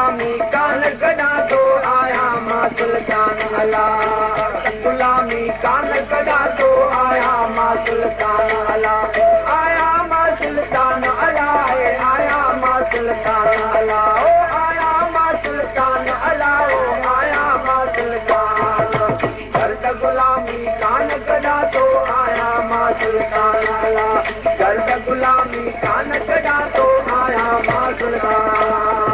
गुलामी कान कढा तो आया मां सुल्तान अला गुलामी कान कढा तो आया मां सुल्तान अला आया मां सुल्तान अला आया मां सुल्तान अला ओ आया मां सुल्तान अला ओ आया मां सुल्तान गर्द गुलामी कान कढा तो आया मां सुल्तान अला गर्द गुलामी कान कढा तो आया मां सुल्तान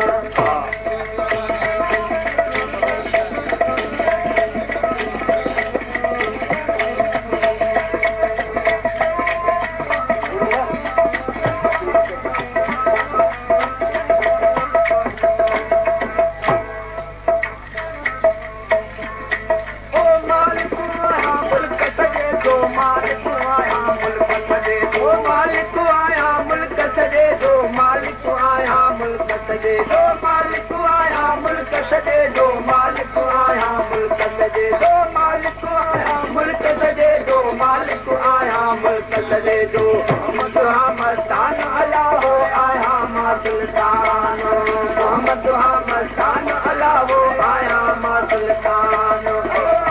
मस्तान अला हो आया मां सुल्तान मोहम्मद मस्तान अला हो आया मां सुल्तान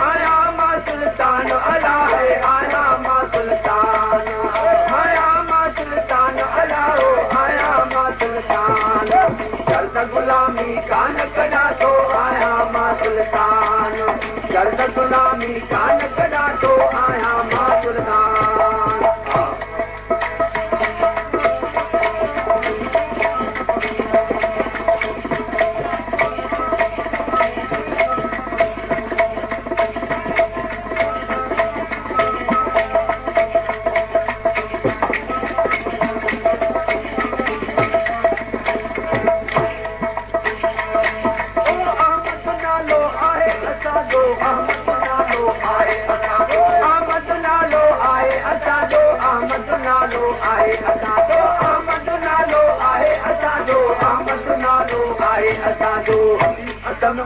आया मां सुल्तान अला है आया मां सुल्तान आया मां सुल्तान अला हो आया मां सुल्तान गर्द गुलामी कान कढा तो आया मां सुल्तान गर्द गुलामी कान कढा तो आया मां सुल्तान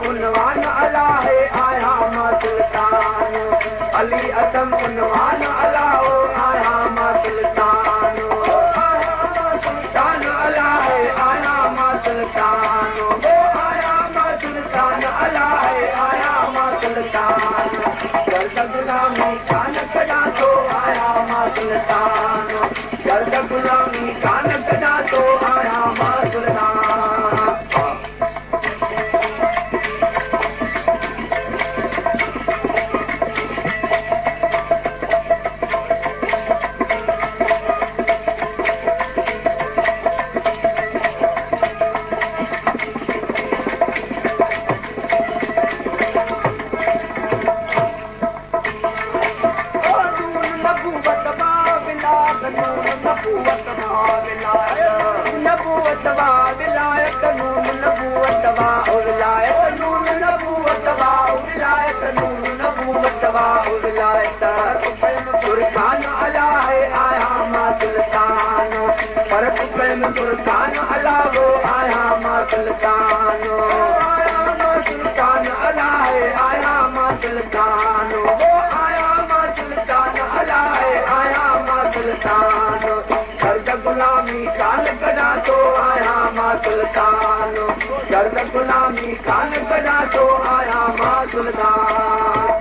उनवान अला है आया मां सुल्तान अली असम उनवान अला हो आया मां सुल्तान आया मां सुल्तान अला है आया मां सुल्तान आया मां सुल्तान अला है आया मां सुल्तान गर्द गुलामी कान कढा तो आया मां सुल्तान गर्द गुलामी कान कढा तो आया मां सुल्तान सुल्तान अला है आया मां सुल्तान पर सुल्तान अला वो आया मां सुल्तान आया मां सुल्तान अला है आया मां सुल्तान वो आया मां सुल्तान अला है आया मां सुल्तान गर्द गुलामी कान कढा तो आया मां सुल्तान गर्द गुलामी कान कढा तो आया मां सुल्तान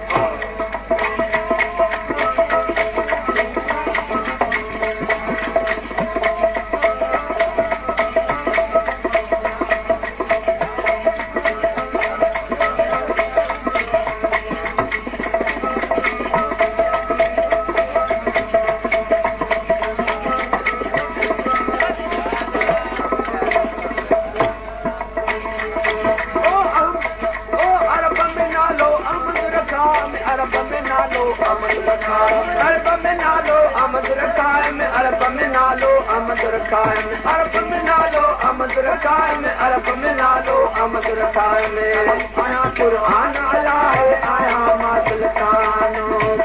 कुरान अला है आया मां सुल्तान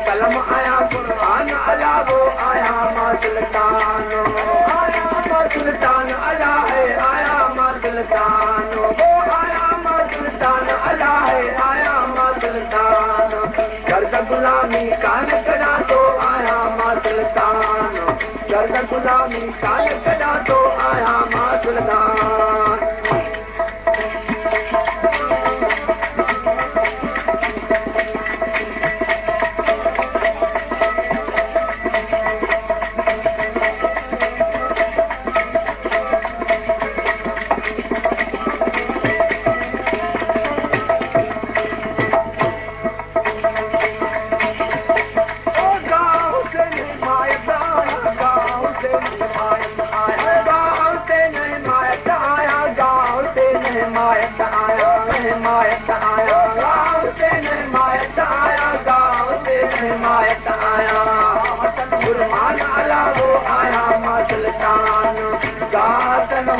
कलम आया कुरान अला वो आया मां सुल्तान आया मां सुल्तान अला है आया मां सुल्तान वो आया मां सुल्तान अला है आया मां सुल्तान गर्द गुलामी कान कढा तो आया मां सुल्तान गर्द गुलामी कान कढा तो आया मां सुल्तान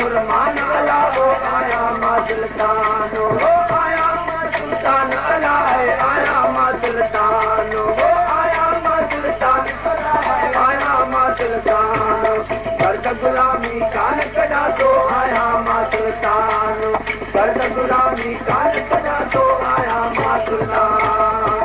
रहमान अला वो आया मां सुल्तान वो आया मां सुल्तान अला है आया मां सुल्तान वो आया मां सुल्तान अला है आया मां सुल्तान गर्द गुलामी कान कदा तो आया मां सुल्तान गर्द गुलामी कान कदा तो आया मां सुल्तान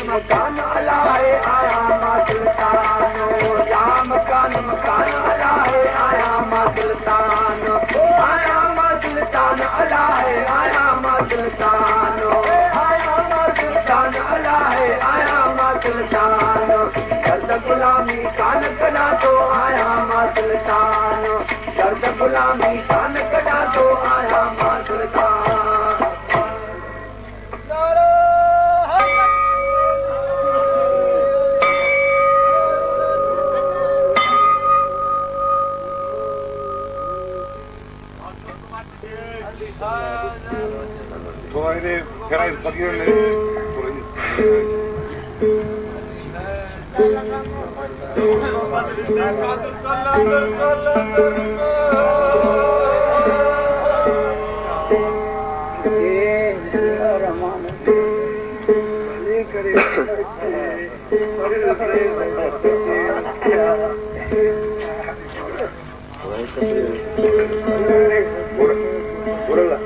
मकान अला है आया मां सुल्तान मकान मकान अला है आया मां सुल्तान आया मां सुल्तान अला है आया मां सुल्तान आया मां सुल्तान अला है आया मां सुल्तान गर्द गुलामी कान कदा तो आया मां सुल्तान गर्द गुलामी कान कदा तो आया मां सुल्तान Gerai fakir ne Burala